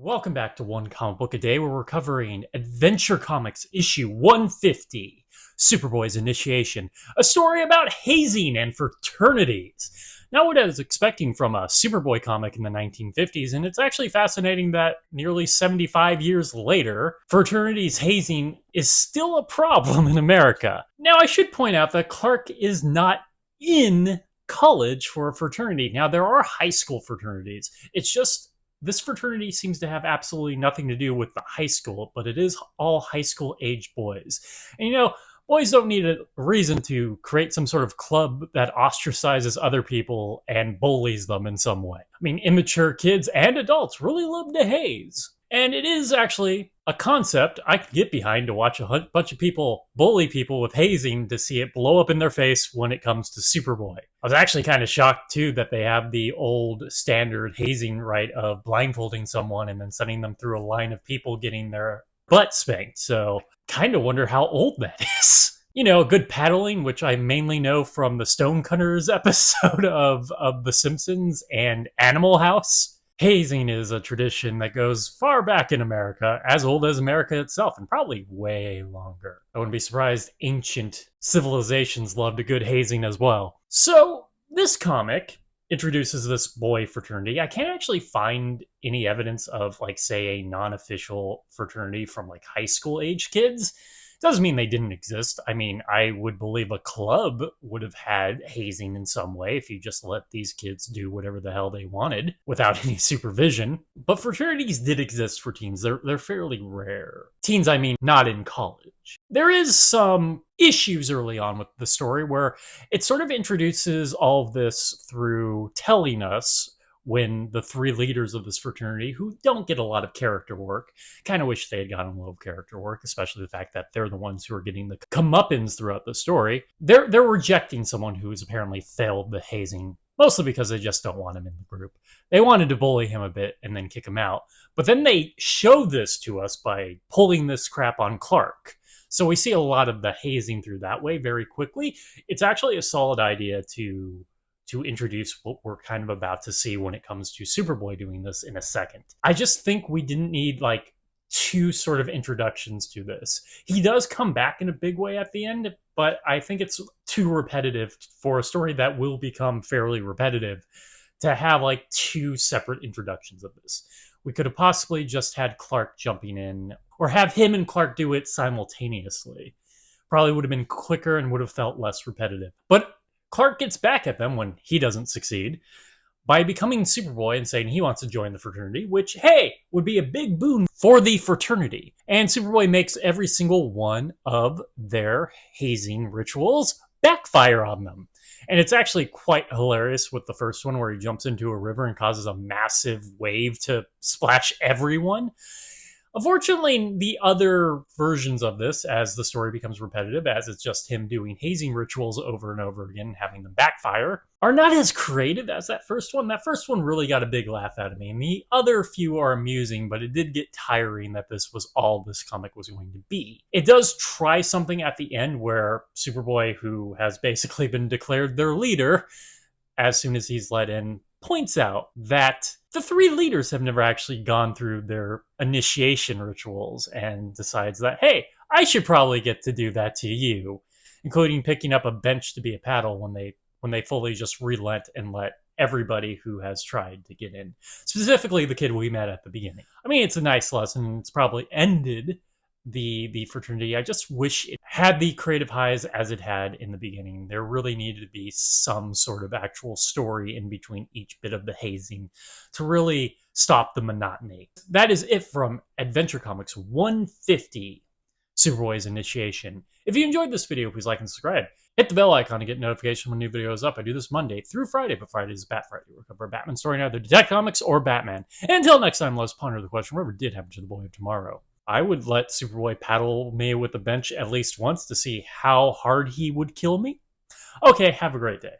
Welcome back to One Comic Book a Day, where we're covering Adventure Comics issue 150, Superboy's Initiation, a story about hazing and fraternities. Not what I was expecting from a Superboy comic in the 1950s, and it's actually fascinating that nearly 75 years later, fraternities hazing is still a problem in America. Now, I should point out that Clark is not in college for a fraternity. Now, there are high school fraternities. It's just this fraternity seems to have absolutely nothing to do with the high school, but it is all high school age boys. And boys don't need a reason to create some sort of club that ostracizes other people and bullies them in some way. I mean, immature kids and adults really love to haze. And it is actually a concept I could get behind to watch a bunch of people bully people with hazing to see it blow up in their face when it comes to Superboy. I was actually kind of shocked, too, that they have the old standard hazing right of blindfolding someone and then sending them through a line of people getting their butt spanked. So kind of wonder how old that is. Good paddling, which I mainly know from the Stonecutters episode of The Simpsons and Animal House. Hazing is a tradition that goes far back in America, as old as America itself, and probably way longer. I wouldn't be surprised ancient civilizations loved a good hazing as well. So, this comic introduces this boy fraternity. I can't actually find any evidence of, say, a non-official fraternity from, high school age kids. Doesn't mean they didn't exist. I mean, I would believe a club would have had hazing in some way if you just let these kids do whatever the hell they wanted without any supervision. But fraternities did exist for teens. They're fairly rare. Teens, I mean, not in college. There is some issues early on with the story where it sort of introduces all of this through telling us when the three leaders of this fraternity, who don't get a lot of character work, kind of wish they had gotten a little character work, especially the fact that they're the ones who are getting the comeuppance throughout the story. They're rejecting someone who's apparently failed the hazing, mostly because they just don't want him in the group. They wanted to bully him a bit and then kick him out. But then they show this to us by pulling this crap on Clark. So we see a lot of the hazing through that way very quickly. It's actually a solid idea to introduce what we're kind of about to see when it comes to Superboy doing this in a second. I just think we didn't need two sort of introductions to this. He does come back in a big way at the end, but I think it's too repetitive for a story that will become fairly repetitive to have two separate introductions of this. We could have possibly just had Clark jumping in, or have him and Clark do it simultaneously. Probably would have been quicker and would have felt less repetitive. But Clark gets back at them when he doesn't succeed by becoming Superboy and saying he wants to join the fraternity, which, hey, would be a big boon for the fraternity. And Superboy makes every single one of their hazing rituals backfire on them. And it's actually quite hilarious with the first one where he jumps into a river and causes a massive wave to splash everyone. Unfortunately, the other versions of this, as the story becomes repetitive, as it's just him doing hazing rituals over and over again, having them backfire, are not as creative as that first one. That first one really got a big laugh out of me, and the other few are amusing, but it did get tiring that this was all this comic was going to be. It does try something at the end where Superboy, who has basically been declared their leader, as soon as he's let in, points out that the three leaders have never actually gone through their initiation rituals and decides that, hey, I should probably get to do that to you, including picking up a bench to be a paddle when they fully just relent and let everybody who has tried to get in. Specifically, the kid we met at the beginning. I mean, it's a nice lesson. It's probably ended the fraternity. I just wish it had the creative highs as it had in the beginning. There really needed to be some sort of actual story in between each bit of the hazing to really stop the monotony. That is it from Adventure Comics 150, Superboy's Initiation. If you enjoyed this video, please like and subscribe. Hit the bell icon to get notification when new video is up. I do this Monday through Friday, but Friday is Bat Friday. We'll cover a Batman story in either Detective Comics or Batman. And until next time, let's ponder the question, whatever did happen to the boy of tomorrow? I would let Superboy paddle me with the bench at least once to see how hard he would kill me. Okay, have a great day.